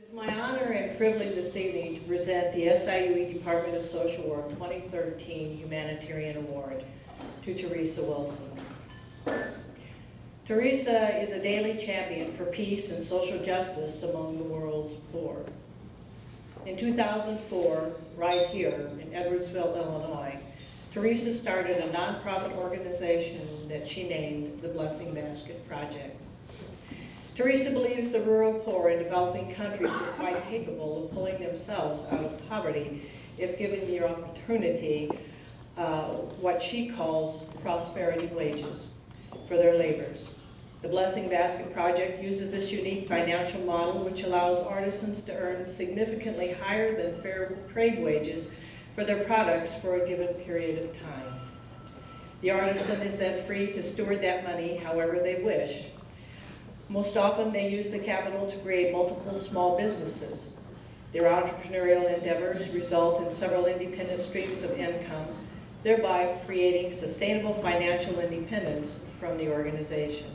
It is my honor and privilege this evening to present the SIUE Department of Social Work 2013 Humanitarian Award to Theresa Wilson. Theresa is a daily champion for peace and social justice among the world's poor. In 2004, right here in Edwardsville, Illinois, Theresa started a nonprofit organization that she named the Blessing Basket Project. Theresa believes the rural poor in developing countries are quite capable of pulling themselves out of poverty if given the opportunity, what she calls prosperity wages for their labors. The Blessing Basket Project uses this unique financial model which allows artisans to earn significantly higher than fair trade wages for their products for a given period of time. The artisan is then free to steward that money however they wish. Most often they use the capital to create multiple small businesses. Their entrepreneurial endeavors result in several independent streams of income, thereby creating sustainable financial independence from the organization.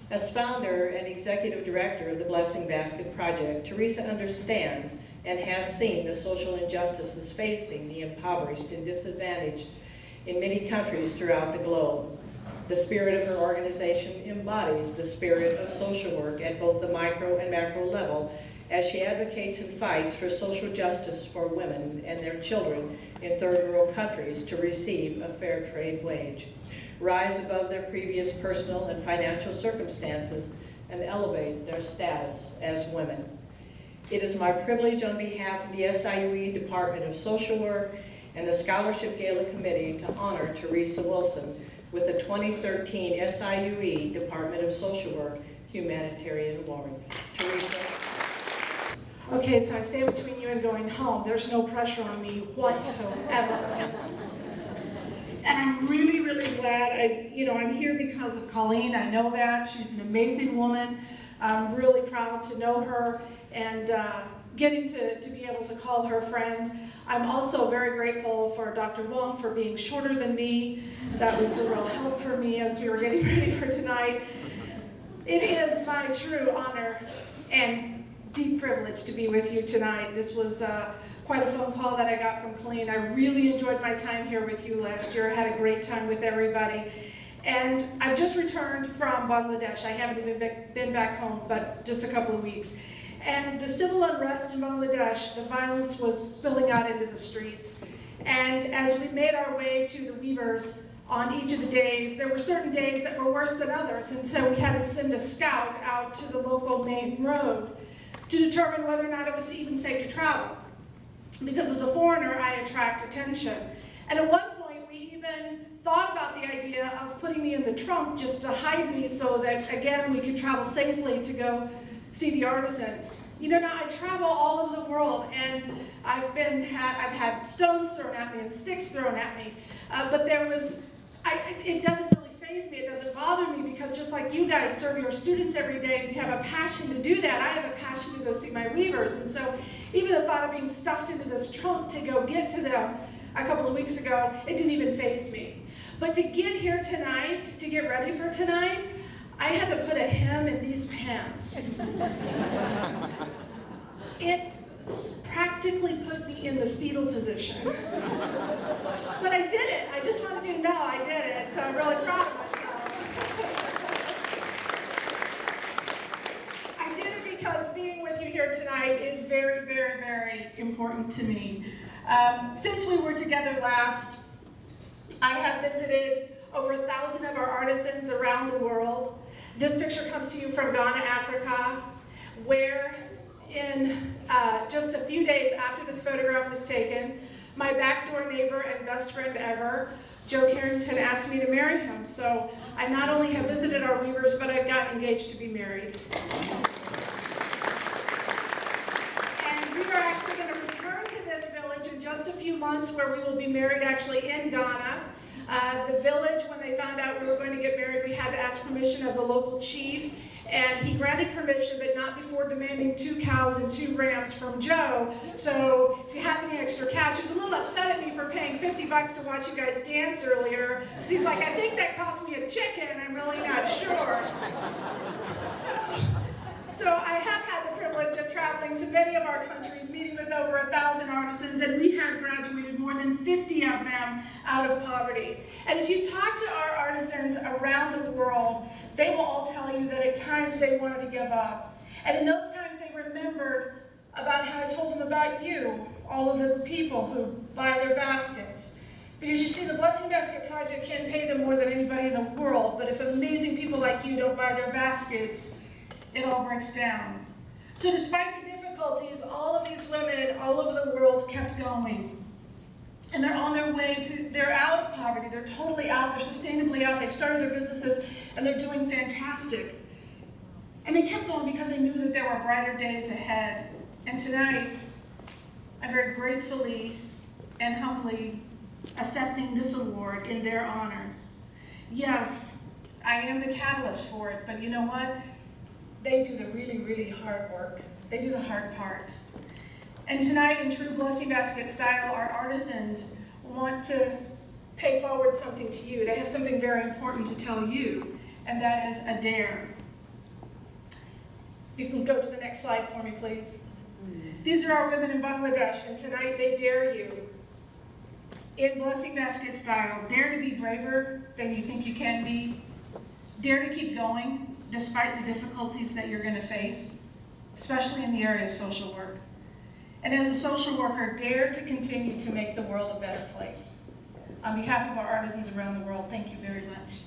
As founder and executive director of the Blessing Basket Project, Theresa understands and has seen the social injustices facing the impoverished and disadvantaged in many countries throughout the globe. The spirit of her organization embodies the spirit of social work at both the micro and macro level as she advocates and fights for social justice for women and their children in third world countries to receive a fair trade wage, rise above their previous personal and financial circumstances, and elevate their status as women. It is my privilege on behalf of the SIUE Department of Social Work and the Scholarship Gala Committee to honor Theresa Wilson with the 2013 SIUE Department of Social Work Humanitarian Award. Theresa. Okay, so I stand between you and going home. There's no pressure on me whatsoever. And I'm really, really glad. I'm here because of Kellene. I know that. She's an amazing woman. I'm really proud to know her and getting to be able to call her friend. I'm also very grateful for Dr. Wong for being shorter than me. That was a real help for me as we were getting ready for tonight. It is my true honor and deep privilege to be with you tonight. This was quite a phone call that I got from Kellene. I really enjoyed my time here with you last year. I had a great time with everybody. And I've just returned from Bangladesh. I haven't even been back home, but just a couple of weeks. And the civil unrest in Bangladesh, the violence was spilling out into the streets. And as we made our way to the weavers on each of the days, there were certain days that were worse than others. And so we had to send a scout out to the local main road to determine whether or not it was even safe to travel. Because as a foreigner, I attract attention. And at one point, we even thought about the idea of putting me in the trunk just to hide me so that, again, we could travel safely to go see the artisans. Now I travel all over the world, and I've had stones thrown at me and sticks thrown at me, but it doesn't really faze me, it doesn't bother me, because just like you guys serve your students every day and you have a passion to do that, I have a passion to go see my weavers. And so even the thought of being stuffed into this trunk to go get to them a couple of weeks ago, it didn't even faze me. But to get here tonight, to get ready for tonight, I had to put a hem in these pants. It practically put me in the fetal position. But I did it. I just wanted you to know I did it, so I'm really proud of myself. I did it because being with you here tonight is very, very, very important to me. Since we were together last, I have visited over 1,000 of our artisans around the world. This picture comes to you from Ghana, Africa, where in just a few days after this photograph was taken, my backdoor neighbor and best friend ever, Joe Carrington, asked me to marry him. So I not only have visited our weavers, but I've gotten engaged to be married. And we are actually going to return to this village in just a few months, where we will be married actually in Ghana. The village, when they found out we were going to get married, we had to ask permission of the local chief, and he granted permission, but not before demanding 2 cows and 2 rams from Joe. So if you have any extra cash, he was a little upset at me for paying $50 to watch you guys dance earlier, because he's like, I think that cost me a chicken, I'm really not sure. So I have had the privilege of in many of our countries, meeting with over 1,000 artisans, and we have graduated more than 50 of them out of poverty. And if you talk to our artisans around the world, they will all tell you that at times they wanted to give up. And in those times they remembered about how I told them about you, all of the people who buy their baskets. Because you see, the Blessing Basket Project can pay them more than anybody in the world, but if amazing people like you don't buy their baskets, it all breaks down. So despite the difficulties, all of these women all over the world kept going. And they're on their way to, they're out of poverty, they're totally out, they're sustainably out, they've started their businesses, and they're doing fantastic. And they kept going because they knew that there were brighter days ahead. And tonight, I'm very gratefully and humbly accepting this award in their honor. Yes, I am the catalyst for it, but you know what? They do the really, really hard work. They do the hard part. And tonight, in true Blessing Basket style, our artisans want to pay forward something to you. They have something very important to tell you, and that is a dare. If you can go to the next slide for me, please. These are our women in Bangladesh, and tonight they dare you, in Blessing Basket style, dare to be braver than you think you can be. Dare to keep going, despite the difficulties that you're going to face, especially in the area of social work. And as a social worker, dare to continue to make the world a better place. On behalf of our artisans around the world, thank you very much.